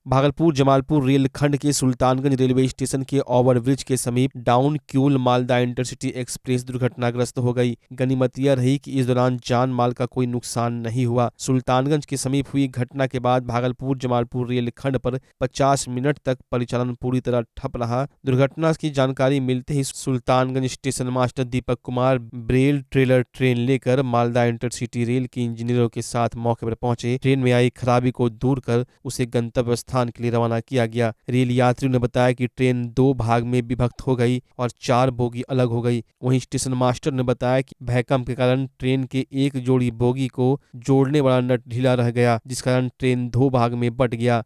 भागलपुर जमालपुर रेलखंड के Sultanganj railway station के ओवरब्रिज के समीप down Kiul Malda intercity express दुर्घटनाग्रस्त हो गई। गनीमत यह रही कि इस दौरान जान माल का कोई नुकसान नहीं हुआ। सुल्तानगंज के समीप हुई घटना के बाद भागलपुर जमालपुर रेलखंड पर 50 मिनट तक परिचालन पूरी तरह ठप रहा। दुर्घटना की जानकारी मिलते ही Sultanganj station master Deepak Kumar Braille trailer train लेकर मालदा इंटरसिटी रेल के इंजीनियरों के साथ मौके पर पहुंचे। ट्रेन में आई खराबी को दूर कर उसे गंतव्य स्थान के लिए रवाना किया गया। रेल यात्रियों ने बताया कि ट्रेन 2 भाग में विभक्त हो गई और 4 बोगी अलग हो गई। वहीं स्टेशन मास्टर ने बताया कि भूकंप के कारण ट्रेन के एक जोड़ी बोगी को जोड़ने वाला नट ढीला रह गया, जिस कारण ट्रेन 2 भाग में बट गया।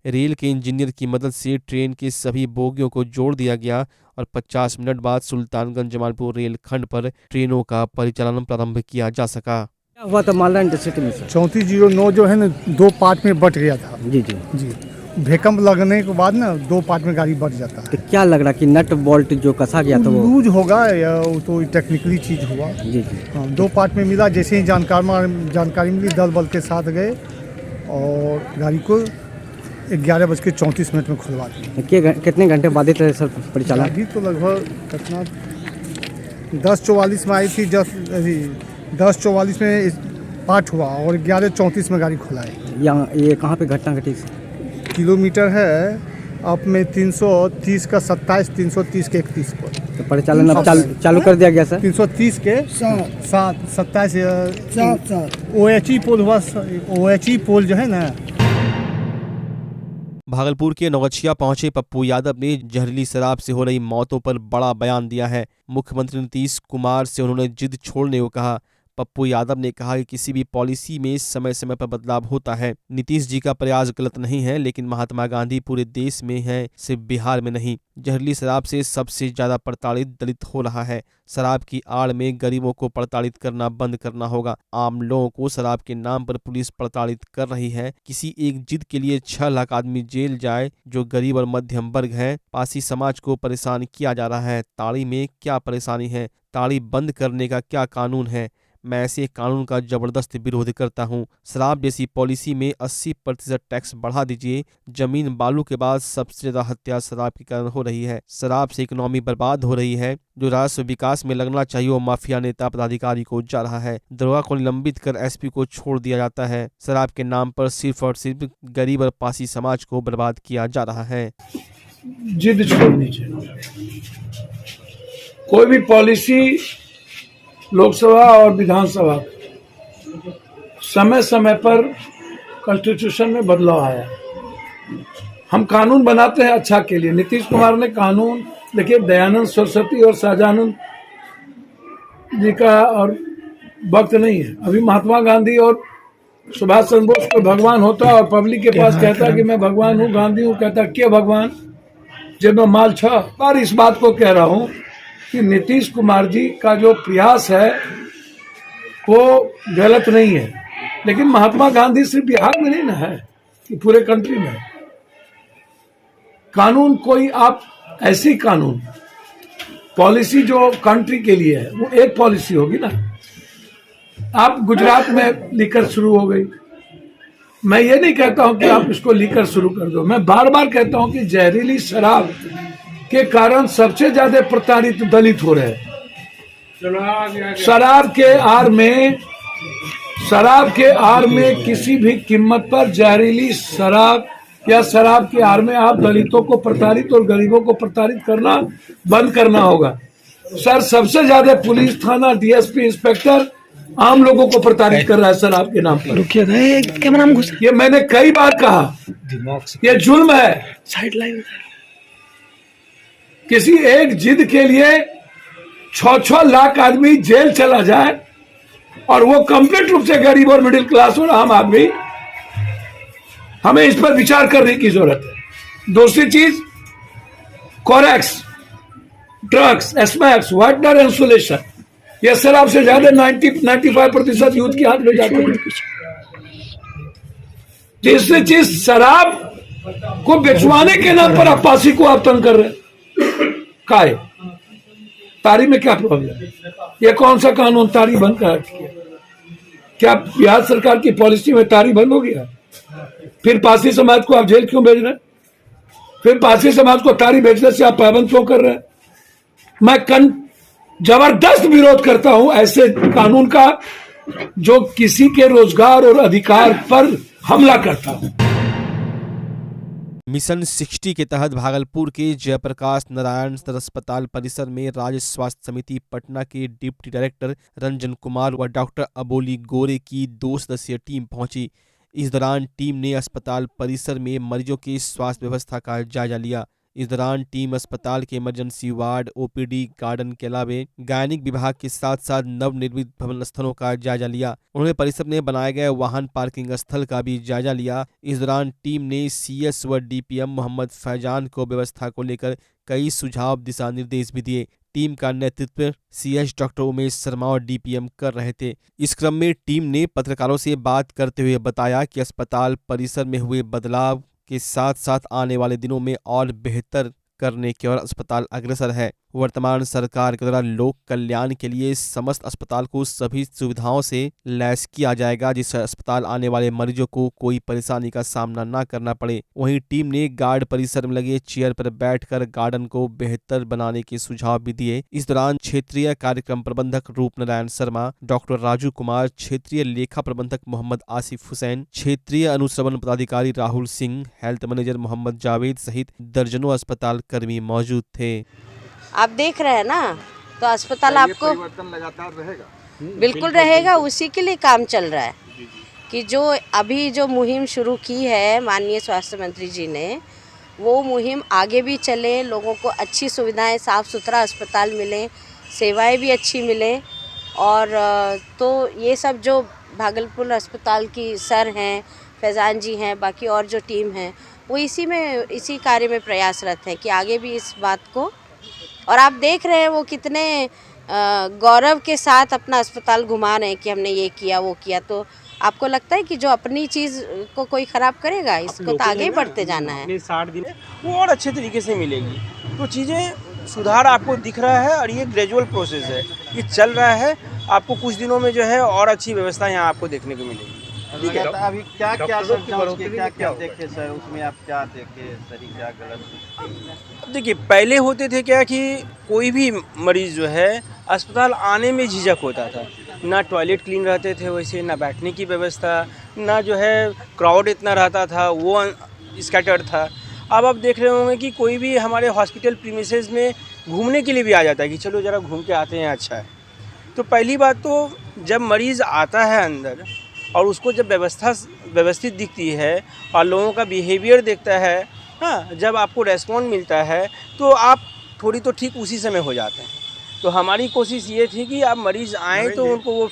रेल के इंजीनियर की मदद से ट्रेन के सभी बोगियों को जोड़ दिया गया और 50 मिनट बाद सुल्तानगंज जमालपुर रेलखंड पर ट्रेनों का परिचालन प्रारंभ किया जा सका। क्या हुआ था मालदा इंटरसिटी में? 3409 जो है ना 2 पार्ट में बट गया था। जी। भूकंप लगने के बाद ना 2 पार्ट में गाड़ी बट जाता है। तो क्या लग रहा कि नट बोल्ट जो कसा गया था वो लूज होगा या वो तो टेक्निकली चीज हुआ। जी। हाँ, 2 पार्ट में मिला। जैसे ही जानकारी मिली दल बल के साथ गए और गाड़ी को 11:34 में खुलवा दिया। कितने घंटे बाधित रहे सर परिचालन? गाड़ी तो लगभग कितना 10:44 में आई थी। 10:44 में पार्ट हुआ और 11:34 में गाड़ी खुला है। यहाँ ये कहाँ पे घटना घटी? किलोमीटर है अब में 330 का 27, 330 के 31 पर। तो परिचालन अब चालू कर दिया गया सर? 330 के 7 27 OHE पोल हुआ। OHE पोल जो है ना। भागलपुर के नौगछिया पहुंचे पप्पू यादव ने जहरीली शराब से हो रही मौतों पर बड़ा बयान दिया है। मुख्यमंत्री नीतीश कुमार से उन्होंने जिद छोड़ने को कहा। पप्पू यादव ने कहा कि किसी भी पॉलिसी में समय समय पर बदलाव होता है। नीतीश जी का प्रयास गलत नहीं है, लेकिन महात्मा गांधी पूरे देश में है, सिर्फ बिहार में नहीं। जहरीली शराब से सबसे ज्यादा प्रताड़ित दलित हो रहा है। शराब की आड़ में गरीबों को प्रताड़ित करना बंद करना होगा। आम लोगों को शराब के नाम पर पुलिस प्रताड़ित कर रही है। किसी एक जिद के लिए 6 लाख आदमी जेल जाए जो गरीब और मध्यम वर्ग है। पासी समाज को परेशान किया जा रहा है। ताड़ी में क्या परेशानी है? ताड़ी बंद करने का क्या कानून है? मैं ऐसे कानून का जबरदस्त विरोध करता हूं। शराब जैसी पॉलिसी में 80% टैक्स बढ़ा दीजिए। जमीन बालू के बाद सबसे ज्यादा हत्या शराब के कारण हो रही है। शराब से इकोनॉमी बर्बाद हो रही है। जो राजस्व विकास में लगना चाहिए वो माफिया नेता पदाधिकारी को जा रहा है। दरोगा को निलंबित कर SP को छोड़ दिया जाता है। शराब के नाम पर सिर्फ और सिर्फ गरीब और पासी समाज को बर्बाद किया जा रहा है। जिद छोड़नी चाहिए। कोई भी पॉलिसी लोकसभा और विधानसभा समय समय पर कॉन्स्टिट्यूशन में बदलाव आया। हम कानून बनाते हैं अच्छा के लिए। नीतीश कुमार ने कानून देखिए, दयानंद सरस्वती और शाहजानंद जी का और वक्त नहीं है। अभी महात्मा गांधी और सुभाष चंद्र बोस को भगवान होता और पब्लिक के पास कहता कि मैं भगवान हूँ, गांधी हूँ। कहता क्या भगवान जब मैं माल छा। पर इस बात को कह रहा हूँ कि नीतीश कुमार जी का जो प्रयास है वो गलत नहीं है, लेकिन महात्मा गांधी सिर्फ बिहार में नहीं ना है, कि पूरे कंट्री में। कानून कोई आप ऐसी कानून पॉलिसी जो कंट्री के लिए है वो एक पॉलिसी होगी ना। आप गुजरात में लीकर शुरू हो गई। मैं ये नहीं कहता हूं कि आप इसको लीकर शुरू कर दो। मैं बार बार कहता हूं कि जहरीली शराब के कारण सबसे ज्यादा प्रताड़ित दलित हो रहे हैं। शराब के आड़ में किसी भी कीमत पर जहरीली शराब या शराब के आड़ में आप दलितों को प्रताड़ित और गरीबों को प्रताड़ित करना बंद करना होगा। सर, सबसे ज्यादा पुलिस थाना DSP इंस्पेक्टर आम लोगों को प्रताड़ित कर रहा है शराब के नाम पर। ये मैंने कई बार कहा, ये जुल्म है। साइड लाइन किसी एक जिद के लिए 6 लाख आदमी जेल चला जाए और वो कंप्लीट रूप से गरीब और मिडिल क्लास और आम आदमी। हमें इस पर विचार करने की जरूरत है। दूसरी चीज, कोरेक्स, ड्रग्स, एस्मैक्स, वाइटनर, इंसुलेशन, यह शराब से ज्यादा 95% यूथ के हाथ में जाते हैं। तीसरी चीज, शराब को बेचवाने के नाम पर आप पासी को आप तंग कर रहे हैं। काय तारी में क्या प्रॉब्लम है? ये कौन सा कानून तारी बंद कर? क्या बिहार सरकार की पॉलिसी में तारी बंद हो गया? फिर पारसी समाज को आप जेल क्यों भेज रहे हैं? फिर पारसी समाज को तारी भेजने से आप पाबंद क्यों कर रहे हैं? मैं जबरदस्त विरोध करता हूं ऐसे कानून का जो किसी के रोजगार और अधिकार पर हमला करता है। मिशन 60 के तहत भागलपुर के जयप्रकाश नारायण सदर अस्पताल परिसर में राज्य स्वास्थ्य समिति पटना के डिप्टी डायरेक्टर रंजन कुमार व डॉक्टर अबोली गोरे की 2 सदस्यीय टीम पहुंची। इस दौरान टीम ने अस्पताल परिसर में मरीजों की स्वास्थ्य व्यवस्था का जायजा लिया। इस दौरान टीम अस्पताल के इमरजेंसी वार्ड, ओपीडी, गार्डन के अलावे गायनिक विभाग के साथ साथ नवनिर्मित भवन स्थलों का जायजा लिया। उन्होंने परिसर में बनाए गए वाहन पार्किंग स्थल का भी जायजा लिया। इस दौरान टीम ने सीएस व डीपीएम मोहम्मद फैजान को व्यवस्था को लेकर कई सुझाव, दिशा निर्देश भी दिए। टीम का नेतृत्व सीएस डॉक्टर उमेश शर्मा और डीपीएम कर रहे थे। इस क्रम में टीम ने पत्रकारों से बात करते हुए बताया कि अस्पताल परिसर में हुए बदलाव के साथ साथ आने वाले दिनों में और बेहतर करने की ओर अस्पताल अग्रसर है। वर्तमान सरकार के द्वारा लोक कल्याण के लिए समस्त अस्पताल को सभी सुविधाओं से लैस किया जाएगा, जिससे अस्पताल आने वाले मरीजों को कोई परेशानी का सामना न करना पड़े। वहीं टीम ने गार्ड परिसर में लगे चेयर पर बैठकर गार्डन को बेहतर बनाने के सुझाव भी दिए। इस दौरान क्षेत्रीय कार्यक्रम प्रबंधक रूप नारायण शर्मा, डॉक्टर राजू कुमार, क्षेत्रीय लेखा प्रबंधक मोहम्मद आसिफ हुसैन, क्षेत्रीय अनुश्रवण पदाधिकारी राहुल सिंह, हेल्थ मैनेजर मोहम्मद जावेद सहित दर्जनों अस्पताल कर्मी मौजूद थे। आप देख रहे हैं ना, तो अस्पताल आपको परिवर्तन लगातार रहेगा। बिल्कुल रहेगा। उसी के लिए काम चल रहा है कि जो अभी जो मुहिम शुरू की है माननीय स्वास्थ्य मंत्री जी ने, वो मुहिम आगे भी चले, लोगों को अच्छी सुविधाएं, साफ़ सुथरा अस्पताल मिले, सेवाएं भी अच्छी मिले। और तो ये सब जो भागलपुर अस्पताल की सर हैं, फैजान जी हैं, बाकी और जो टीम है, वो इसी कार्य में प्रयासरत है कि आगे भी इस बात को, और आप देख रहे हैं वो कितने गौरव के साथ अपना अस्पताल घुमा रहे हैं कि हमने ये किया वो किया। तो आपको लगता है कि जो अपनी चीज़ को कोई ख़राब करेगा? इसको तो आगे बढ़ते जाना है। 60 दिन वो और अच्छे तरीके से मिलेगी, तो चीज़ें सुधार आपको दिख रहा है। और ये ग्रेजुअल प्रोसेस है, ये चल रहा है। आपको कुछ दिनों में जो है और अच्छी व्यवस्था यहाँ आपको देखने को मिलेगी। ठीक है, अभी क्या क्या सर क्या देखे सर, उसमें आप क्या देखे सही क्या गलत? देखिए, पहले होते थे क्या कि कोई भी मरीज़ जो है अस्पताल आने में झिझक होता था। ना टॉयलेट क्लीन रहते थे वैसे, ना बैठने की व्यवस्था, ना जो है क्राउड इतना रहता था, वो स्कैटर्ड था। अब आप देख रहे होंगे कि कोई भी हमारे हॉस्पिटल प्रीमिसेस में घूमने के लिए भी आ जाता है कि चलो ज़रा घूम के आते हैं, अच्छा है। तो पहली बात तो जब मरीज़ आता है अंदर और उसको जब व्यवस्थित दिखती है और लोगों का बिहेवियर देखता है, हाँ, जब आपको रेस्पॉन्ड मिलता है तो आप थोड़ी तो ठीक उसी समय हो जाते हैं। तो हमारी कोशिश ये थी कि आप मरीज़ आएँ तो उनको वो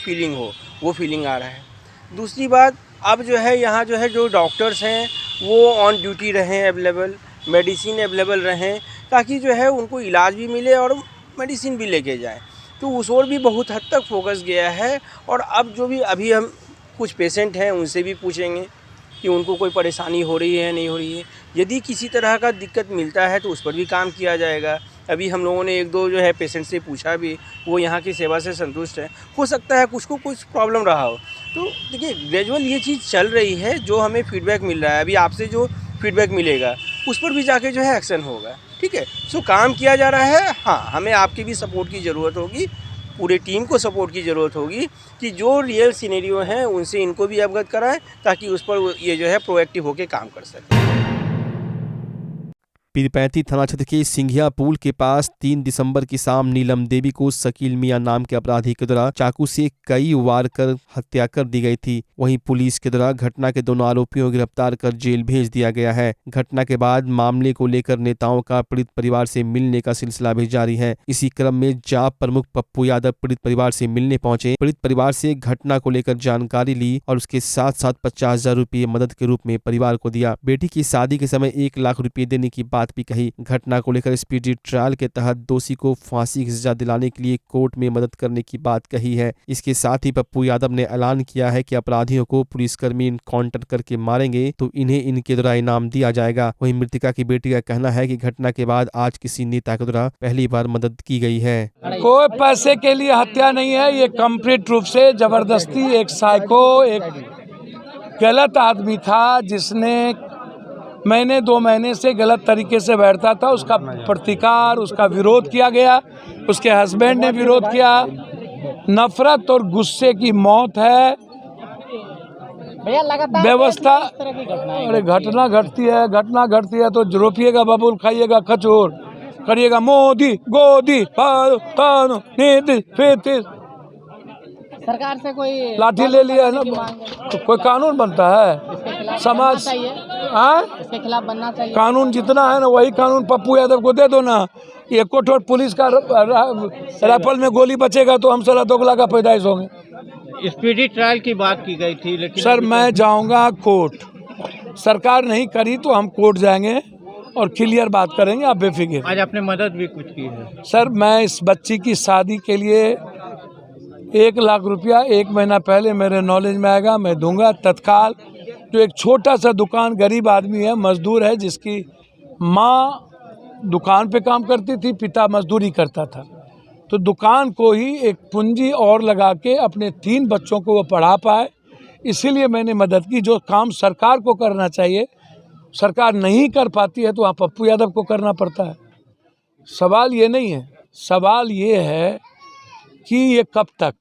फीलिंग आ रहा है। दूसरी बात, अब जो है यहाँ जो है जो डॉक्टर्स हैं वो ऑन ड्यूटी रहें, अवेलेबल मेडिसिन अवेलेबल रहें, ताकि जो है उनको इलाज भी मिले और मेडिसिन भी लेके जाएँ। तो उस ओर भी बहुत हद तक फोकस गया है। और अब जो भी अभी हम कुछ पेशेंट हैं उनसे भी पूछेंगे कि उनको कोई परेशानी हो रही है नहीं हो रही है। यदि किसी तरह का दिक्कत मिलता है तो उस पर भी काम किया जाएगा। अभी हम लोगों ने 1-2 जो है पेशेंट से पूछा भी, वो यहाँ की सेवा से संतुष्ट है। हो सकता है कुछ को कुछ प्रॉब्लम रहा हो। तो देखिए, ग्रेजुअल ये चीज़ चल रही है। जो हमें फीडबैक मिल रहा है, अभी आपसे जो फीडबैक मिलेगा उस पर भी जाके जो है एक्शन होगा। ठीक है, सो काम किया जा रहा है। हाँ, हमें आपकी भी सपोर्ट की ज़रूरत होगी, पूरे टीम को सपोर्ट की ज़रूरत होगी कि जो रियल सिनेरियो हैं उनसे इनको भी अवगत कराएं, ताकि उस पर ये जो है प्रोएक्टिव होकर काम कर सकें। पीरपैंती थाना क्षेत्र के सिंघिया पुल के पास 3 दिसंबर की शाम नीलम देवी को शकील मियां नाम के अपराधी के द्वारा चाकू से कई वार कर हत्या कर दी गई थी। वहीं पुलिस के द्वारा घटना के दोनों आरोपियों को गिरफ्तार कर जेल भेज दिया गया है। घटना के बाद मामले को लेकर नेताओं का पीड़ित परिवार से मिलने का सिलसिला भी जारी है। इसी क्रम में जाप प्रमुख पप्पू यादव पीड़ित परिवार से मिलने पहुंचे। पीड़ित परिवार से घटना को लेकर जानकारी ली और उसके साथ साथ 50,000 रुपये मदद के रूप में परिवार को दिया। बेटी की शादी के समय 1 लाख रुपये देने की बात भी कही। घटना को लेकर स्पीडी ट्रायल के तहत दोषी को फांसी की सजा दिलाने के लिए कोर्ट में मदद करने की बात कही है। इसके साथ ही पप्पू यादव ने ऐलान किया है कि अपराधियों को पुलिसकर्मी इनकाउंटर करके मारेंगे तो इन्हें इनके द्वारा इनाम दिया जाएगा। वहीं मृतका की बेटी का कहना है कि घटना के बाद आज किसी नेता के द्वारा पहली बार मदद की गई है। कोई पैसे के लिए हत्या नहीं है, ये कंप्लीट रूप से जबरदस्ती एक साइको, एक गलत आदमी था, जिसने महीने 2 महीने से गलत तरीके से बैठता था, उसका प्रतिकार, उसका विरोध किया गया, उसके हस्बैंड ने विरोध किया। नफरत और गुस्से की मौत है। व्यवस्था, अरे घटना घटती है तो रोपिएगा बबूल, खाइएगा खजूर, करिएगा मोदी गोदी नीति, सरकार से कोई लाठी ले लिया है ना, तो कोई कानून बनता है समाज, इसके खिलाफ बनना चाहिए। कानून जितना है ना वही कानून पप्पू यादव को दे दो ना। एक कोठोर पुलिस का राइफल में गोली बचेगा तो हम साला दोगला का पैदाइश होंगे। स्पीडी ट्रायल की बात की गई थी, लेकिन सर मैं जाऊंगा कोर्ट, सरकार नहीं करी तो हम कोर्ट जाएंगे और क्लियर बात करेंगे, आप बेफिक्र। आज आपने मदद भी कुछ की है। सर मैं इस बच्ची की शादी के लिए 1 लाख रुपया 1 महीना पहले मेरे नॉलेज में आएगा, मैं दूंगा तत्काल। जो एक छोटा सा दुकान, गरीब आदमी है, मजदूर है, जिसकी माँ दुकान पे काम करती थी, पिता मजदूरी करता था, तो दुकान को ही एक पूंजी और लगा के अपने 3 बच्चों को वो पढ़ा पाए, इसीलिए मैंने मदद की। जो काम सरकार को करना चाहिए सरकार नहीं कर पाती है तो वहाँ पप्पू यादव को करना पड़ता है। सवाल ये नहीं है, सवाल ये है कि ये कब तक,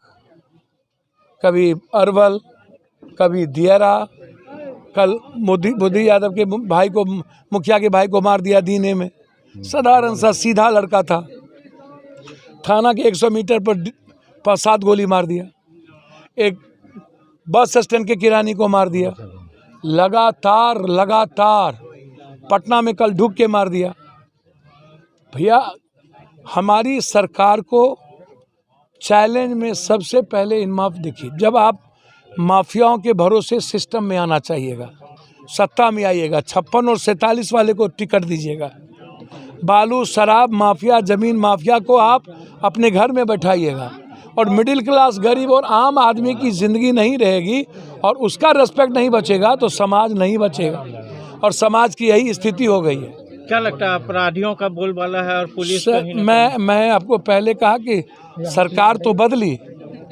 कभी अरवल, कभी दियरा, कल बुद्धि यादव के भाई को, मुखिया के भाई को मार दिया दीने में। साधारण सा सीधा लड़का था, थाना के 100 मीटर पर 5-7 गोली मार दिया। एक बस स्टैंड के किरानी को मार दिया। लगातार पटना में कल ढूक के मार दिया। भैया हमारी सरकार को चैलेंज में सबसे पहले इन्साफ देखिए। जब आप माफियाओं के भरोसे सिस्टम में आना चाहिएगा, सत्ता में आइएगा, 56 और 47 वाले को टिकट दीजिएगा। बालू शराब माफिया, ज़मीन माफिया को आप अपने घर में बैठाइएगा और मिडिल क्लास गरीब और आम आदमी की ज़िंदगी नहीं रहेगी और उसका रेस्पेक्ट नहीं बचेगा तो समाज नहीं बचेगा, और समाज की यही स्थिति हो गई है। क्या लगता है अपराधियों का बोलबाला है और पुलिस मैं आपको पहले कहा कि सरकार तो बदली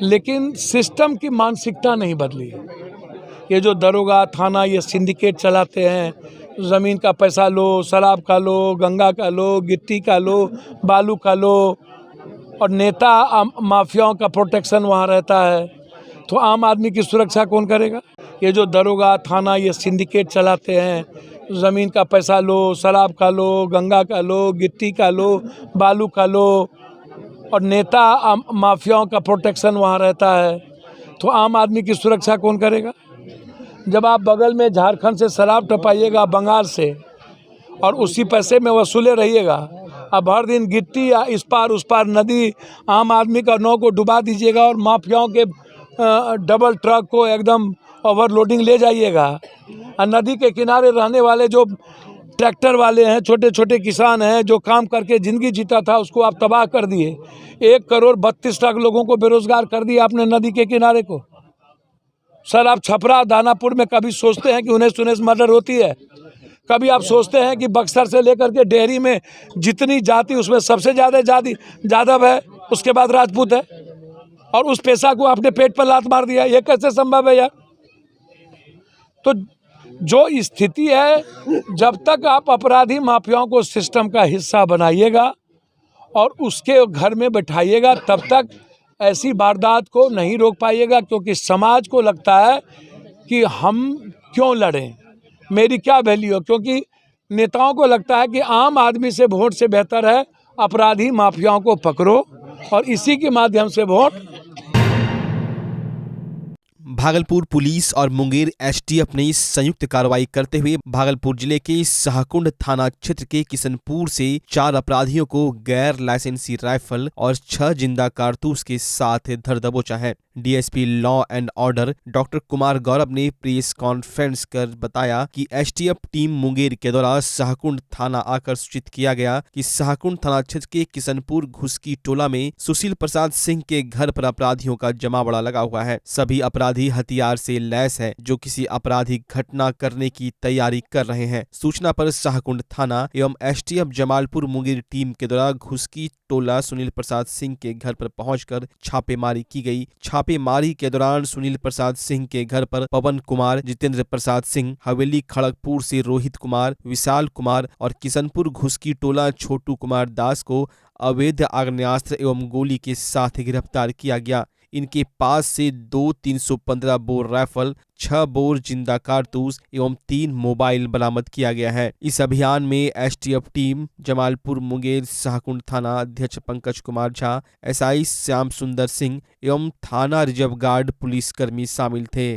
लेकिन सिस्टम की मानसिकता नहीं बदली है। ये जो दरोगा थाना ये सिंडिकेट चलाते हैं, ज़मीन का पैसा लो, शराब का लो, गंगा का लो, गिट्टी का लो, बालू का लो, और नेता माफियाओं का प्रोटेक्शन वहाँ रहता है, तो आम आदमी की सुरक्षा कौन करेगा? ये जो दरोगा थाना ये सिंडिकेट चलाते हैं, ज़मीन का पैसा लो, शराब का लो, गंगा का लो, गिट्टी का लो, बालू का लो, और नेता माफियाओं का प्रोटेक्शन वहाँ रहता है, तो आम आदमी की सुरक्षा कौन करेगा? जब आप बगल में झारखंड से शराब टपाइएगा बंगाल से और उसी पैसे में वसूले रहिएगा, अब हर दिन गिट्टी या इस पार उस पार नदी आम आदमी का नाव को डुबा दीजिएगा और माफियाओं के डबल ट्रक को एकदम ओवरलोडिंग ले जाइएगा, और नदी के किनारे रहने वाले जो ट्रैक्टर वाले हैं, छोटे छोटे किसान हैं, जो काम करके ज़िंदगी जीता था, उसको आप तबाह कर दिए। 1 करोड़ 32 लाख लोगों को बेरोजगार कर दिया आपने नदी के किनारे को। सर आप छपरा दानापुर में कभी सोचते हैं कि 19 मर्डर होती है? कभी आप सोचते हैं कि बक्सर से लेकर के डेहरी में जितनी जाति उसमें सबसे ज़्यादा जाति यादव है, उसके बाद राजपूत है, और उस पैसा को आपने पेट पर लात मार दिया? ये कैसे संभव है यार? तो जो स्थिति है, जब तक आप अपराधी माफियाओं को सिस्टम का हिस्सा बनाइएगा और उसके घर में बैठाइएगा, तब तक ऐसी वारदात को नहीं रोक पाइएगा, क्योंकि समाज को लगता है कि हम क्यों लड़ें, मेरी क्या वैल्यू है, क्योंकि नेताओं को लगता है कि आम आदमी से वोट से बेहतर है अपराधी माफियाओं को पकड़ो और इसी के माध्यम से वोट। भागलपुर पुलिस और मुंगेर एसटीएफ ने संयुक्त कार्रवाई करते हुए भागलपुर जिले के शाहकुंड थाना क्षेत्र के किशनपुर से 4 अपराधियों को गैर लाइसेंसी राइफल और 6 जिंदा कारतूस के साथ धर दबोचा है। DSP law and order doctor Kumar Gaurav ने प्रेस कॉन्फ्रेंस कर बताया कि एसटीएफ टीम मुंगेर के दौरान शाहकुंड थाना आकर सूचित किया गया कि शाहकुंड थाना क्षेत्र के किशनपुर घुसकी टोला में सुशील प्रसाद सिंह के घर पर अपराधियों का जमावड़ा लगा हुआ है। सभी अपराधी अपराधी हथियार से लैस है जो किसी आपराधिक घटना करने की तैयारी कर रहे हैं। सूचना पर शाहकुंड थाना एवं एसटीएफ जमालपुर मुंगेर टीम के द्वारा घुसकी टोला सुनील प्रसाद सिंह के घर पर पहुंचकर छापेमारी की गई। छापेमारी के दौरान सुनील प्रसाद सिंह के घर पर पवन कुमार, जितेंद्र प्रसाद सिंह, हवेली खड़गपुर से रोहित कुमार, विशाल कुमार और किशनपुर घुसकी टोला छोटू कुमार दास को अवैध आग्नेयास्त्र एवं गोली के साथ गिरफ्तार किया गया। इनके पास से 2 315 बोर राइफल, 6 बोर जिंदा कारतूस एवं 3 मोबाइल बरामद किया गया है। इस अभियान में एसटीएफ टीम जमालपुर मुंगेर शाहकुंड थाना अध्यक्ष पंकज कुमार झा, एसआई श्याम सुंदर सिंह एवं थाना रिजर्व गार्ड पुलिसकर्मी शामिल थे।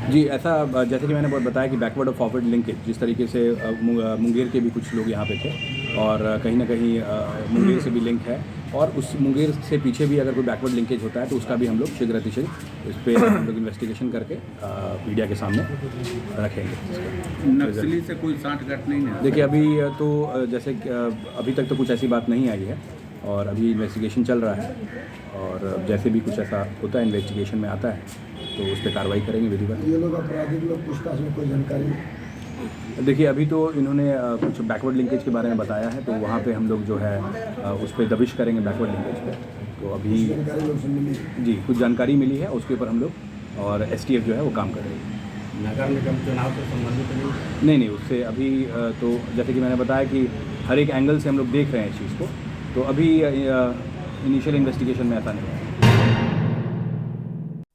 जी, ऐसा जैसे कि मैंने बहुत बताया कि बैकवर्ड और फॉरवर्ड लिंकेज जिस तरीके से मुंगेर के भी कुछ लोग यहाँ पे थे और कहीं ना कहीं मुंगेर से भी लिंक है और उस मुंगेर से पीछे भी अगर कोई बैकवर्ड लिंकेज होता है तो उसका भी हम लोग शीघ्र अतिशीघ्र इस पर हम लोग इन्वेस्टिगेशन करके मीडिया के सामने रखेंगे। नक्सली से कोई सांठगांठ नहीं है? देखिए, अभी तो जैसे अभी तक तो कुछ ऐसी बात नहीं आई है और अभी इन्वेस्टिगेशन चल रहा है और जैसे भी कुछ ऐसा होता है इन्वेस्टिगेशन में आता है तो उस पर कार्रवाई करेंगे विधिवत। ये लोग आपराधिक लोग पूछताछ में कोई जानकारी? देखिए, अभी तो इन्होंने कुछ बैकवर्ड लिंकेज के बारे में बताया है तो वहाँ पे हम लोग जो है उस पर दबिश करेंगे बैकवर्ड लिंकेज पे। तो अभी जी कुछ जानकारी मिली है उसके ऊपर हम लोग और एसटीएफ जो है वो काम कर रही है। नगर निगम चुनाव से संबंधित नहीं, उससे अभी तो जैसे कि मैंने बताया कि हर एक एंगल से हम लोग देख रहे हैं इस चीज़ को, तो अभी इनिशियल इन्वेस्टिगेशन में ऐसा नहीं है।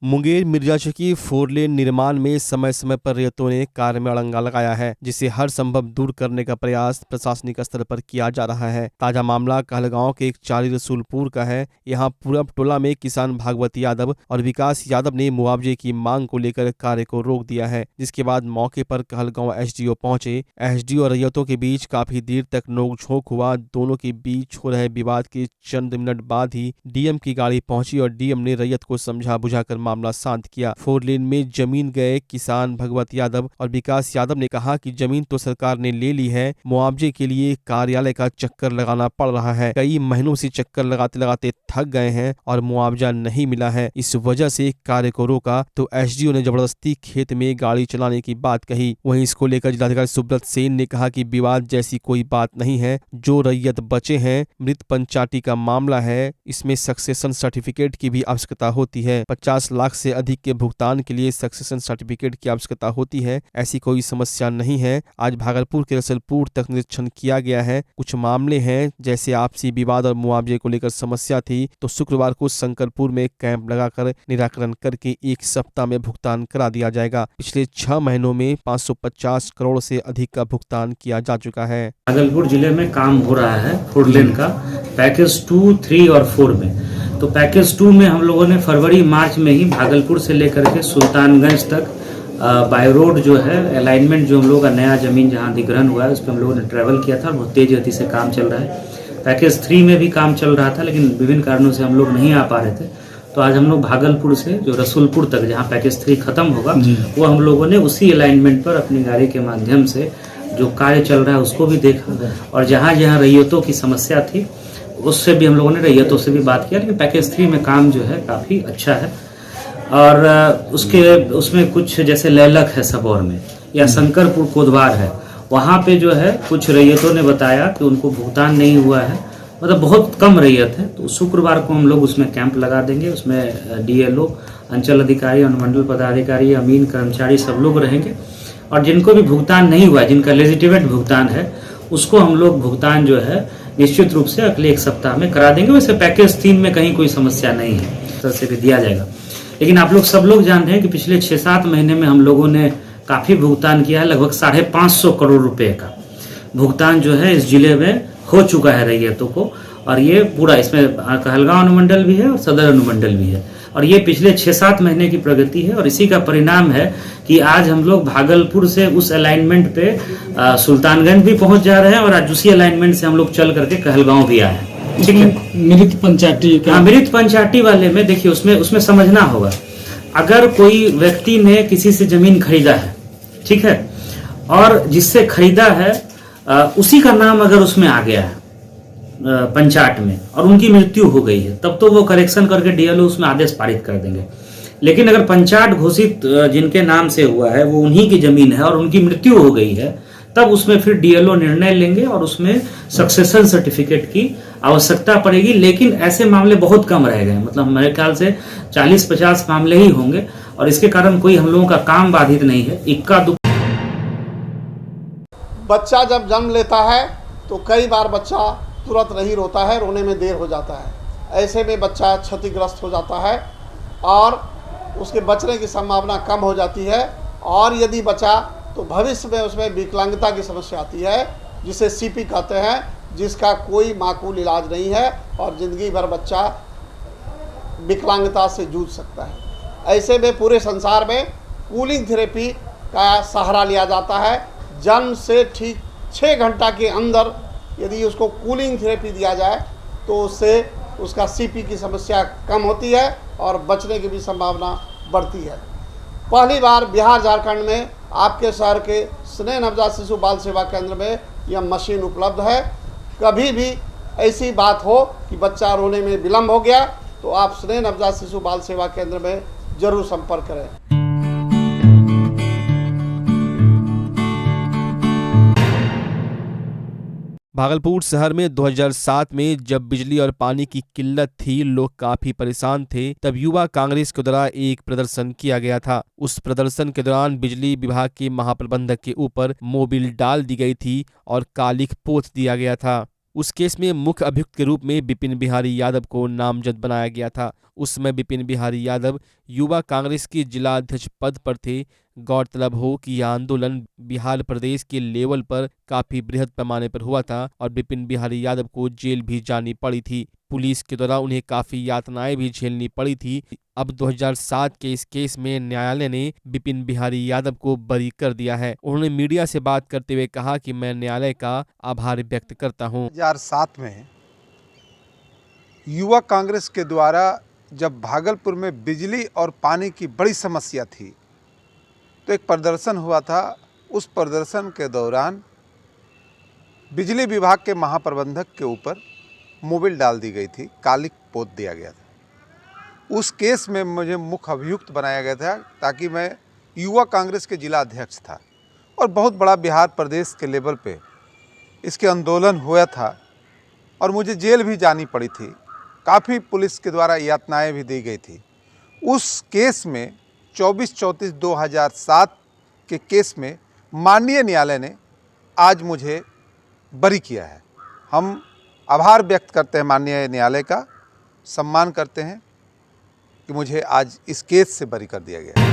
मुंगेर मिर्जाचकी 4 लेन निर्माण में समय समय पर रेतों ने कार्य में अड़ंगा लगाया है, जिसे हर संभव दूर करने का प्रयास प्रशासनिक स्तर पर किया जा रहा है। ताजा मामला कहलगांव के एक चारी रसूलपुर का है। यहां पूरब टोला में किसान भागवत यादव और विकास यादव ने मुआवजे की मांग को लेकर कार्य को रोक दिया है, जिसके बाद मौके पर कहलगांव एसडीओ पहुंचे। एसडीओ और रैयतों के बीच काफी देर तक नोकझोंक हुआ। दोनों के बीच हो रहे विवाद के चंद मिनट बाद ही डीएम की गाड़ी पहुंची और डीएम ने रैयत को समझा बुझाकर मामला शांत किया। 4 लेन में जमीन गए किसान भगवत यादव और विकास यादव ने कहा कि जमीन तो सरकार ने ले ली है, मुआवजे के लिए कार्यालय का चक्कर लगाना पड़ रहा है। कई महीनों से चक्कर लगाते लगाते थक गए हैं और मुआवजा नहीं मिला है। इस वजह से कार्य को रोका तो एसडीओ ने जबरदस्ती खेत में गाड़ी चलाने की बात कही। वहीं इसको लेकर जिलाधिकारी सुब्रत सेन ने कहा कि विवाद जैसी कोई बात नहीं है। जो रैयत बचे हैं, मृत पंचाटी का मामला है, इसमें सक्सेशन सर्टिफिकेट की भी आवश्यकता होती है। 50 लाख से अधिक के भुगतान के लिए सक्सेशन सर्टिफिकेट की आवश्यकता होती है। ऐसी कोई समस्या नहीं है। आज भागलपुर के रसलपुर तक निरीक्षण किया गया है। कुछ मामले हैं जैसे आपसी विवाद और मुआवजे को लेकर समस्या थी तो शुक्रवार को शंकरपुर में कैंप लगाकर निराकरण करके 1 सप्ताह में भुगतान करा दिया जाएगा। पिछले 6 महीनों में 550 करोड़ से अधिक का भुगतान किया जा चुका है। भागलपुर जिले में काम हो रहा है 4 लेन का पैकेज 2, 3 और 4 में। तो पैकेज 2 में हम लोगों ने फरवरी मार्च में ही भागलपुर से लेकर के सुल्तानगंज तक बाय रोड जो है अलाइनमेंट जो हम लोगों का नया जमीन जहां अधिग्रहण हुआ है उस पर हम लोगों ने ट्रैवल किया था। बहुत तेज गति से काम चल रहा है। पैकेज 3 में भी काम चल रहा था लेकिन विभिन्न कारणों से हम लोग नहीं आ पा रहे थे। तो आज हम लोग भागलपुर से जो रसूलपुर तक जहाँ पैकेज 3 खत्म होगा वो हम लोगों ने उसी अलाइनमेंट पर अपनी गाड़ी के माध्यम से जो कार्य चल रहा है उसको भी देखा और जहाँ जहाँ रैयतों की समस्या थी उससे भी हम लोगों ने रैयतों से भी बात किया। लेकिन पैकेज 3 में काम जो है काफ़ी अच्छा है और उसमें कुछ जैसे लैलक है सबौर में या शंकरपुर कोदवार है, वहाँ पे जो है कुछ रैयतों ने बताया कि उनको भुगतान नहीं हुआ है, मतलब बहुत कम रैयत है। तो शुक्रवार को हम लोग उसमें कैंप लगा देंगे। उसमें डीएलओ, अंचल अधिकारी, अनुमंडल पदाधिकारी, अमीन, कर्मचारी सब लोग रहेंगे और जिनको भी भुगतान नहीं हुआ, जिनका लेजिटिमेट भुगतान है, उसको हम लोग भुगतान जो है निश्चित रूप से अगले 1 सप्ताह में करा देंगे। वैसे पैकेज 3 में कहीं कोई समस्या नहीं है, तरह से भी दिया जाएगा। लेकिन आप लोग सब लोग जानते हैं कि पिछले 6-7 महीने में हम लोगों ने काफ़ी भुगतान किया है। लगभग 550 करोड़ रुपए का भुगतान जो है इस जिले में हो चुका है रैयतों को और ये पूरा इसमें कहलगांव अनुमंडल भी है और सदर अनुमंडल भी है और ये पिछले 6-7 महीने की प्रगति है और इसी का परिणाम है कि आज हम लोग भागलपुर से उस अलाइनमेंट पे सुल्तानगंज भी पहुंच जा रहे हैं और आज उसी अलाइनमेंट से हम लोग चल करके कहलगांव भी आए हैं। ठीक है, मृत पंचाटी का मृत पंचाटी वाले में देखिए उसमें समझना होगा, अगर कोई व्यक्ति ने किसी से जमीन खरीदा है, ठीक है, और जिससे खरीदा है उसी का नाम अगर उसमें आ गया है पंचाट में और उनकी मृत्यु हो गई है, तब तो वो करेक्शन करके डीएलओ उसमें आदेश पारित कर देंगे। लेकिन अगर पंचाट घोषित जिनके नाम से हुआ है वो उन्हीं की जमीन है और उनकी मृत्यु हो गई है, तब उसमें फिर डीएलओ निर्णय लेंगे और उसमें सक्सेशन सर्टिफिकेट की आवश्यकता पड़ेगी। लेकिन ऐसे मामले बहुत कम रह गए, मतलब मेरे ख्याल से 40-50 मामले ही होंगे और इसके कारण कोई हम लोगों का काम बाधित नहीं है। इक्का दुक्का बच्चा जब जन्म लेता है तो कई बार बच्चा तुरंत नहीं रोता है, रोने में देर हो जाता है। ऐसे में बच्चा क्षतिग्रस्त हो जाता है और उसके बचने की संभावना कम हो जाती है। और यदि बचा तो भविष्य में उसमें विकलांगता की समस्या आती है, जिसे सीपी कहते हैं, जिसका कोई माकूल इलाज नहीं है और ज़िंदगी भर बच्चा विकलांगता से जूझ सकता है। ऐसे में पूरे संसार में कूलिंग थेरेपी का सहारा लिया जाता है। जन्म से ठीक 6 घंटा के अंदर यदि उसको कूलिंग थेरेपी दिया जाए तो उससे उसका सीपी की समस्या कम होती है और बचने की भी संभावना बढ़ती है। पहली बार बिहार झारखंड में आपके शहर के स्नेह नवजात शिशु बाल सेवा केंद्र में यह मशीन उपलब्ध है। कभी भी ऐसी बात हो कि बच्चा रोने में विलम्ब हो गया तो आप स्नेह नवजात शिशु बाल सेवा केंद्र में जरूर संपर्क करें। भागलपुर शहर में 2007 में जब बिजली और पानी की किल्लत थी, लोग काफी परेशान थे, तब युवा कांग्रेस के द्वारा एक प्रदर्शन किया गया था। उस प्रदर्शन के दौरान बिजली विभाग के महाप्रबंधक के ऊपर मोबिल डाल दी गई थी और कालिख पोत दिया गया था। उस केस में मुख्य अभियुक्त के रूप में विपिन बिहारी यादव को नामजद बनाया गया था। उस समय विपिन बिहारी यादव युवा कांग्रेस के जिला अध्यक्ष पद पर थे। गौरतलब हो कि यह आंदोलन बिहार प्रदेश के लेवल पर काफी बृहद पैमाने पर हुआ था और विपिन बिहारी यादव को जेल भी जानी पड़ी थी। पुलिस के द्वारा उन्हें काफी यातनाएं भी झेलनी पड़ी थी। अब 2007 के इस केस में न्यायालय ने विपिन बिहारी यादव को बरी कर दिया है। उन्होंने मीडिया से बात करते हुए कहा कि मैं न्यायालय का आभार व्यक्त करता हूं। 2007 में युवा कांग्रेस के द्वारा जब भागलपुर में बिजली और पानी की बड़ी समस्या थी तो एक प्रदर्शन हुआ था। उस प्रदर्शन के दौरान बिजली विभाग के महाप्रबंधक के ऊपर मोबिल डाल दी गई थी, कालिख पोत दिया गया था। उस केस में मुझे मुख्य अभियुक्त बनाया गया था ताकि मैं युवा कांग्रेस के जिला अध्यक्ष था और बहुत बड़ा बिहार प्रदेश के लेवल पे इसके आंदोलन हुआ था और मुझे जेल भी जानी पड़ी थी। काफ़ी पुलिस के द्वारा यातनाएं भी दी गई थी। उस केस में 24/34/2007 के केस में माननीय न्यायालय ने आज मुझे बरी किया है। हम आभार व्यक्त करते हैं माननीय न्यायालय का, सम्मान करते हैं कि मुझे आज इस केस से बरी कर दिया गया है।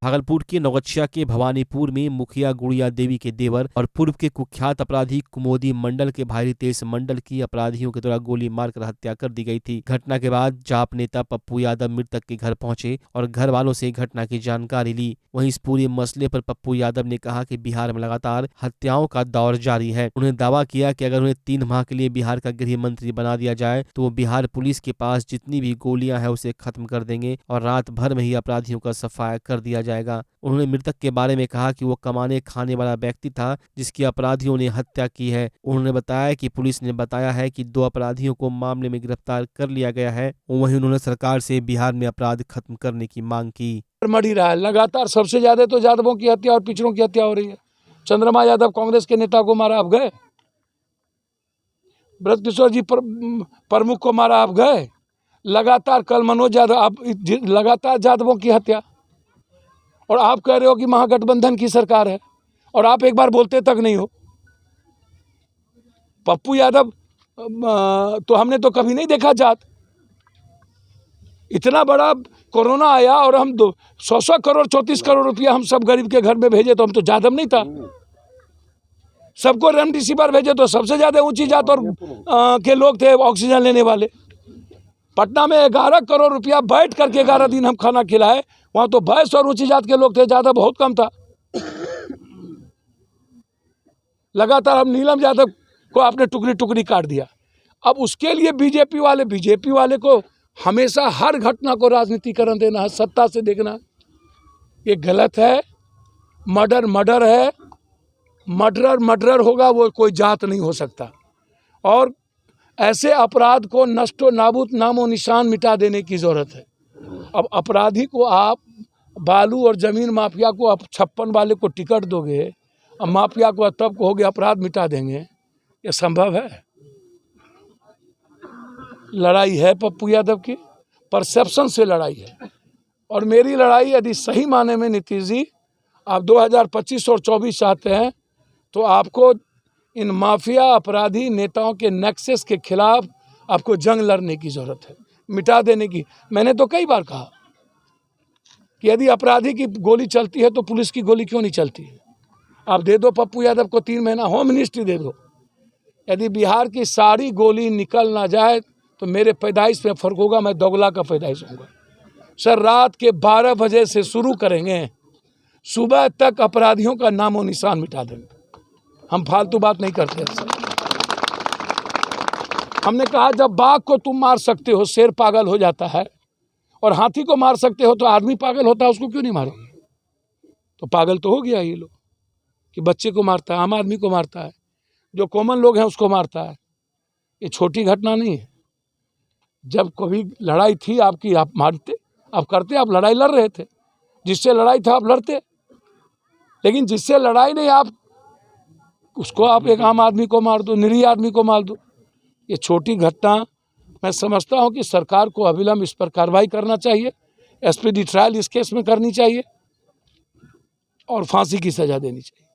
भागलपुर के नौगछिया के भवानीपुर में मुखिया गुड़िया देवी के देवर और पूर्व के कुख्यात अपराधी कुमोदी मंडल के भाई रितेश मंडल की अपराधियों के द्वारा गोली मारकर हत्या कर दी गई थी। घटना के बाद जाप नेता पप्पू यादव मृतक के घर पहुंचे और घर वालों से घटना की जानकारी ली। वहीं इस पूरे मसले पर पप्पू यादव ने कहा कि बिहार में लगातार हत्याओं का दौर जारी है। उन्होंने दावा किया कि अगर उन्हें 3 माह के लिए बिहार का गृह मंत्री बना दिया जाए तो वो बिहार पुलिस के पास जितनी भी गोलियां हैं उसे खत्म कर देंगे और रात भर में ही अपराधियों का सफाया कर दिया जाएगा। उन्होंने मृतक के बारे में कहा कि वो कमाने खाने वाला व्यक्ति था जिसकी अपराधियों ने हत्या की है। उन्होंने बताया कि पुलिस ने बताया है कि 2 अपराधियों को मामले में गिरफ्तार कर लिया गया है। वहीं उन्होंने सरकार से बिहार में अपराध खत्म करने की मांग की। मर ही रहा है लगातार, सबसे ज्यादा तो यादवों की हत्या और पिछड़ों की हत्या हो रही है। चंद्रमा यादव कांग्रेस के नेता को मारा, आप गए। ब्रजकिशोर जी प्रमुख को मारा, आप गए। लगातार कल मनोज यादव, आप लगातार यादवों की हत्या, और आप कह रहे हो कि महागठबंधन की सरकार है और आप एक बार बोलते तक नहीं हो। पप्पू यादव तो हमने तो कभी नहीं देखा जात। इतना बड़ा कोरोना आया और हम 100 करोड़ 34 करोड़ रुपया हम सब गरीब के घर में भेजे तो हम तो जादव नहीं था। सबको रेमडेसिविर भेजे तो सबसे ज्यादा ऊंची जात और के लोग थे ऑक्सीजन लेने वाले। पटना में 11 करोड़ रुपया बैठ करके 11 दिन हम खाना खिलाए, वहाँ तो 22 और ऊंची जात के लोग थे, ज़्यादा बहुत कम था। लगातार हम नीलम यादव को आपने टुकड़ी टुकड़ी काट दिया। अब उसके लिए बीजेपी वाले को हमेशा हर घटना को राजनीतिकरण देना है, सत्ता से देखना, ये गलत है। मर्डर है, मर्डर होगा, वो कोई जात नहीं हो सकता। और ऐसे अपराध को नष्टो नाबूद नामो निशान मिटा देने की ज़रूरत है। अब अपराधी को आप बालू और जमीन माफिया को आप 56 वाले को टिकट दोगे, अब माफिया को तब कहोगे अपराध मिटा देंगे, ये संभव है? लड़ाई है पप्पू यादव की, परसेप्शन से लड़ाई है। और मेरी लड़ाई यदि सही माने में नीतीश जी आप 2025 और 24 चाहते हैं तो आपको इन माफिया अपराधी नेताओं के नेक्सस के खिलाफ आपको जंग लड़ने की जरूरत है, मिटा देने की। मैंने तो कई बार कहा कि यदि अपराधी की गोली चलती है तो पुलिस की गोली क्यों नहीं चलती है? आप दे दो पप्पू यादव को 3 महीना होम मिनिस्ट्री दे दो। यदि बिहार की सारी गोली निकल ना जाए तो मेरे पैदाइश में फर्क होगा, मैं दोगला का पैदाइश होगा। सर रात के 12 बजे से शुरू करेंगे, सुबह तक अपराधियों का नामो निशान मिटा देंगे। हम फालतू बात नहीं करते सर। हमने कहा जब बाघ को तुम मार सकते हो, शेर पागल हो जाता है, और हाथी को मार सकते हो तो आदमी पागल होता है, उसको क्यों नहीं मारोगे? तो पागल तो हो गया ये लोग कि बच्चे को मारता है, आम आदमी को मारता है, जो कॉमन लोग हैं उसको मारता है। ये छोटी घटना नहीं है। जब कभी लड़ाई थी आपकी, आप मारते, आप करते, आप लड़ाई लड़ रहे थे, जिससे लड़ाई था आप लड़ते, लेकिन जिससे लड़ाई नहीं आप उसको आप एक आम आदमी को मार दो, निरीह आदमी को मार दो। ये छोटी घटना, मैं समझता हूं कि सरकार को अविलंब इस पर कार्रवाई करना चाहिए, एसपीडी ट्रायल इस केस में करनी चाहिए और फांसी की सजा देनी चाहिए।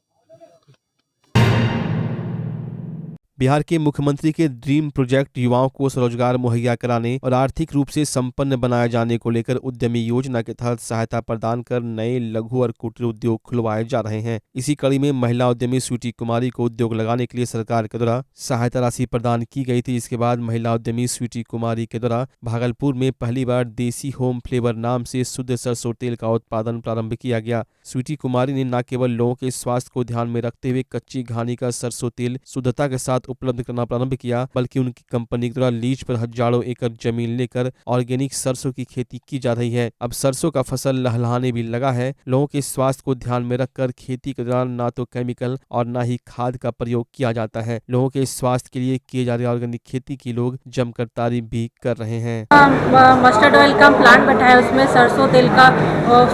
बिहार के मुख्यमंत्री के ड्रीम प्रोजेक्ट युवाओं को स्वरोजगार मुहैया कराने और आर्थिक रूप से संपन्न बनाए जाने को लेकर उद्यमी योजना के तहत सहायता प्रदान कर नए लघु और कुटीर उद्योग खुलवाए जा रहे हैं। इसी कड़ी में महिला उद्यमी स्वीटी कुमारी को उद्योग लगाने के लिए सरकार के द्वारा सहायता राशि प्रदान की गई थी। इसके बाद महिला उद्यमी स्वीटी कुमारी के द्वारा भागलपुर में पहली बार देसी होम फ्लेवर नाम से शुद्ध सरसों तेल का उत्पादन प्रारंभ किया गया। स्वीटी कुमारी ने न केवल लोगों के स्वास्थ्य को ध्यान में रखते हुए कच्ची घानी का सरसों तेल शुद्धता के साथ उपलब्ध करना प्रारंभ किया, बल्कि उनकी कंपनी के द्वारा लीज पर हजारों एकड़ जमीन लेकर ऑर्गेनिक सरसों की खेती की जा रही है। अब सरसों का फसल लहलहाने भी लगा है। लोगों के स्वास्थ्य को ध्यान में रखकर खेती के दौरान ना तो केमिकल और ना ही खाद का प्रयोग किया जाता है। लोगों के स्वास्थ्य के लिए किए जा रहे ऑर्गेनिक खेती की लोग जमकर तारीफ भी कर रहे हैं। मस्टर्ड ऑयल का प्लांट बैठा है, उसमें सरसों तेल का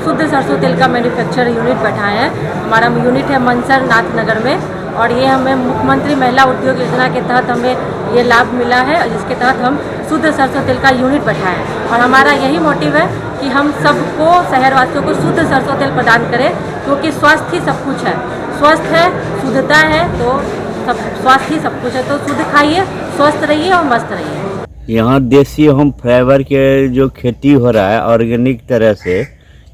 शुद्ध सरसों तेल का मैन्युफैक्चर यूनिट बैठा है। हमारा यूनिट है मनसर नाथ नगर में, और ये हमें मुख्यमंत्री महिला उद्योग योजना के तहत हमें ये लाभ मिला है, जिसके तहत हम शुद्ध सरसों तेल का यूनिट बैठाए हैं। और हमारा यही मोटिव है कि हम सबको, शहरवासियों को शुद्ध सरसों तेल प्रदान करें, क्योंकि स्वास्थ्य ही सब कुछ है। स्वस्थ है, शुद्धता है तो सब, स्वास्थ्य ही सब कुछ है। तो शुद्ध खाइए, स्वस्थ रहिए और मस्त रहिए। यहाँ देसी होम फ्लेवर के जो खेती हो रहा है ऑर्गेनिक तरह से,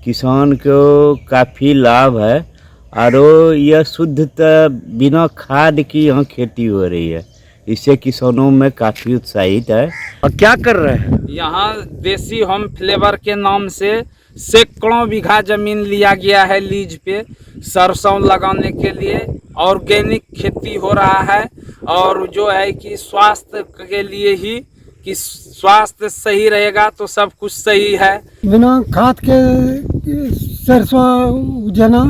किसान को काफ़ी लाभ है, और यह शुद्धता बिना खाद की यहाँ खेती हो रही है। इससे किसानों में काफ़ी उत्साहित है। और क्या कर रहे हैं यहाँ? देसी होम फ्लेवर के नाम से सैकड़ों बीघा जमीन लिया गया है लीज पे सरसों लगाने के लिए। ऑर्गेनिक खेती हो रहा है, और जो है कि स्वास्थ्य के लिए ही, कि स्वास्थ्य सही रहेगा तो सब कुछ सही है। बिना खाद के सरसों उपजना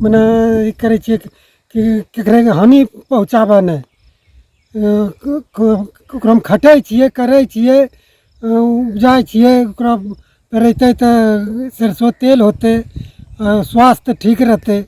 मने करे छिए कि केकरे हानि पहुँचाबा नहीं, ओकरा में खटै छिए, करै छिए, उपजाइ छिए, ओकरा रहते तो सरसों तेल होते, स्वास्थ्य ठीक रहते।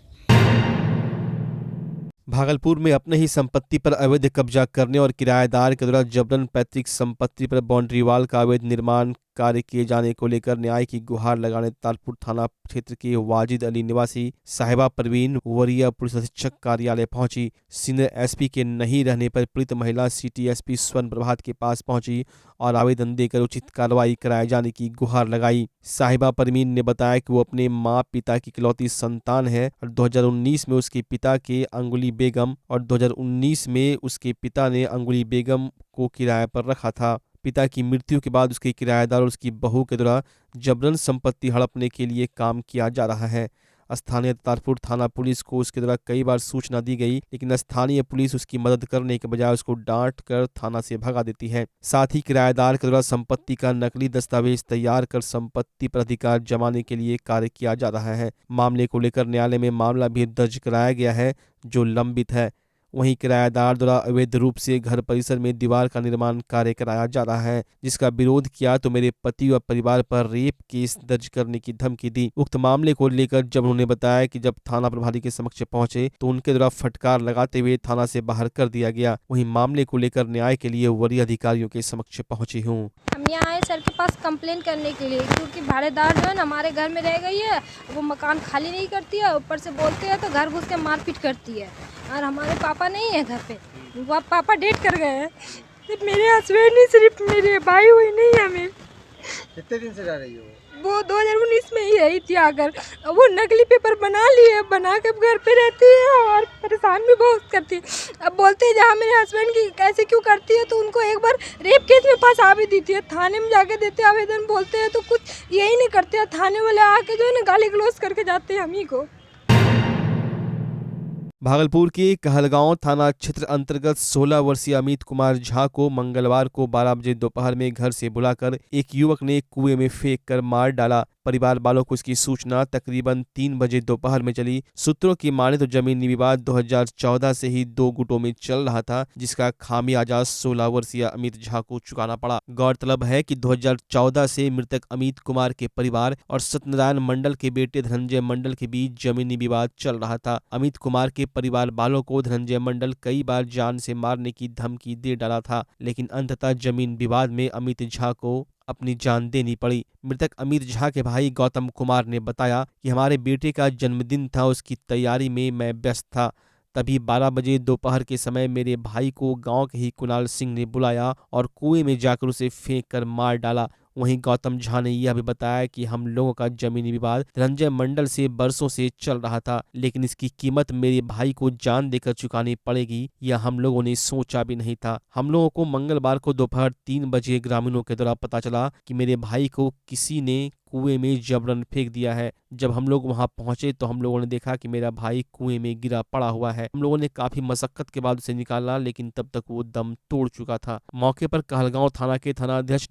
भागलपुर में अपने ही संपत्ति पर अवैध कब्जा करने और किराएदार के द्वारा जबरन पैतृक संपत्ति पर बाउंड्री वाल का अवैध निर्माण कार्य किए जाने को लेकर न्याय की गुहार लगाने तारपुर थाना क्षेत्र के वाजिद अली निवासी साहिबा परवीन वरिया पुलिस अधीक्षक कार्यालय पहुंची। सीनियर एसपी के नहीं रहने पर पीड़ित महिला सिटी एसपी स्वर्ण प्रभात के पास पहुंची और आवेदन देकर उचित कार्रवाई कराए जाने की गुहार लगाई। साहिबा परवीन ने बताया कि वो अपने माँ पिता की इकलौती संतान है और 2019 में उसके पिता के अंगुली बेगम और 2019 में उसके पिता ने अंगुली बेगम को किराए पर रखा था। पिता की मृत्यु के बाद उसके किराएदार और उसकी बहू के द्वारा जबरन संपत्ति हड़पने के लिए काम किया जा रहा है। स्थानीय तारपुर थाना पुलिस को उसके द्वारा कई बार सूचना दी गई, लेकिन स्थानीय पुलिस उसकी मदद करने के बजाय उसको डांट कर थाना से भगा देती है। साथ ही किराएदार के द्वारा संपत्ति का नकली दस्तावेज तैयार कर संपत्ति पर अधिकार जमाने के लिए कार्य किया जा रहा है। मामले को लेकर न्यायालय में मामला भी दर्ज कराया गया है जो लंबित है। वहीं किराएदार द्वारा अवैध रूप से घर परिसर में दीवार का निर्माण कार्य कराया जा रहा है, जिसका विरोध किया तो मेरे पति और परिवार पर रेप केस दर्ज करने की धमकी दी। उक्त मामले को लेकर जब उन्होंने बताया कि जब थाना प्रभारी के समक्ष पहुंचे तो उनके द्वारा फटकार लगाते हुए थाना से बाहर कर दिया गया। वहीं मामले को लेकर न्याय के लिए वरीय अधिकारियों के समक्ष पहुंची हूँ। हम यहाँ आए सर के पास कंप्लेन करने के लिए, क्योंकि भाड़ेदार जो है ना हमारे घर में रह गई है, वो मकान खाली नहीं करती है, ऊपर से बोलते हैं तो घर घुस के मारपीट करती है। और हमारे पापा नहीं है घर पे, वो पापा डेट कर गए हैं। सिर्फ मेरे हस्बैंड नहीं, सिर्फ मेरे भाई हुई नहीं है। हमें कितने दिन से रह रही हो? वो 2019 में ही रही थी आकर। वो नकली पेपर बना लिए, बना के घर पे रहती है और परेशान भी बहुत करती है। अब बोलते हैं जहाँ मेरे हस्बैंड की कैसे क्यों करती है, तो उनको एक बार रेप केस में फंसा भी दी थी। थाने में जाके देते आवेदन, बोलते हैं तो कुछ यही नहीं करते हैं। थाने वाले आके जो है ना गाली गलौज करके जाते हैं हम ही को। भागलपुर के कहलगांव थाना क्षेत्र अंतर्गत 16 वर्षीय अमित कुमार झा को मंगलवार को 12 बजे दोपहर में घर से बुलाकर एक युवक ने कुएं में फेंक कर मार डाला। परिवार वालों को इसकी सूचना तकरीबन 3 बजे दोपहर में चली। सूत्रों की माने तो जमीनी विवाद 2014 से ही 2 गुटों में चल रहा था, जिसका खामियाजा 16 वर्षीय अमित झा को चुकाना पड़ा। गौरतलब है कि 2014 से मृतक अमित कुमार के परिवार और सत्यनारायण मंडल के बेटे धनंजय मंडल के बीच जमीनी विवाद चल रहा था। अमित कुमार के परिवार वालों को धनंजय मंडल कई बार जान से मारने की धमकी दे डाला था, लेकिन अंततः जमीन विवाद में अमित झा को अपनी जान देनी पड़ी। मृतक अमित झा के भाई गौतम कुमार ने बताया कि हमारे बेटे का जन्मदिन था, उसकी तैयारी में मैं व्यस्त था। तभी 12 बजे दोपहर के समय मेरे भाई को गांव के ही कुणाल सिंह ने बुलाया और कुएं में जाकर उसे फेंक कर मार डाला। वहीं गौतम झा ने यह भी बताया कि हम लोगों का जमीनी विवाद धनंजय मंडल से बरसों से चल रहा था, लेकिन इसकी कीमत मेरे भाई को जान देकर चुकानी पड़ेगी, यह हम लोगों ने सोचा भी नहीं था। हम लोगों को मंगलवार को दोपहर 3 बजे ग्रामीणों के द्वारा पता चला कि मेरे भाई को किसी ने कुएं में जबरन फेंक दिया है। जब हम लोग वहां पहुंचे तो हम लोगों ने देखा कि मेरा भाई कुएं में गिरा पड़ा हुआ है। हम लोगों ने काफी मशक्कत के बाद उसे निकाला, लेकिन तब तक वो दम तोड़ चुका था। मौके पर कहलगांव थाना के थानाध्यक्ष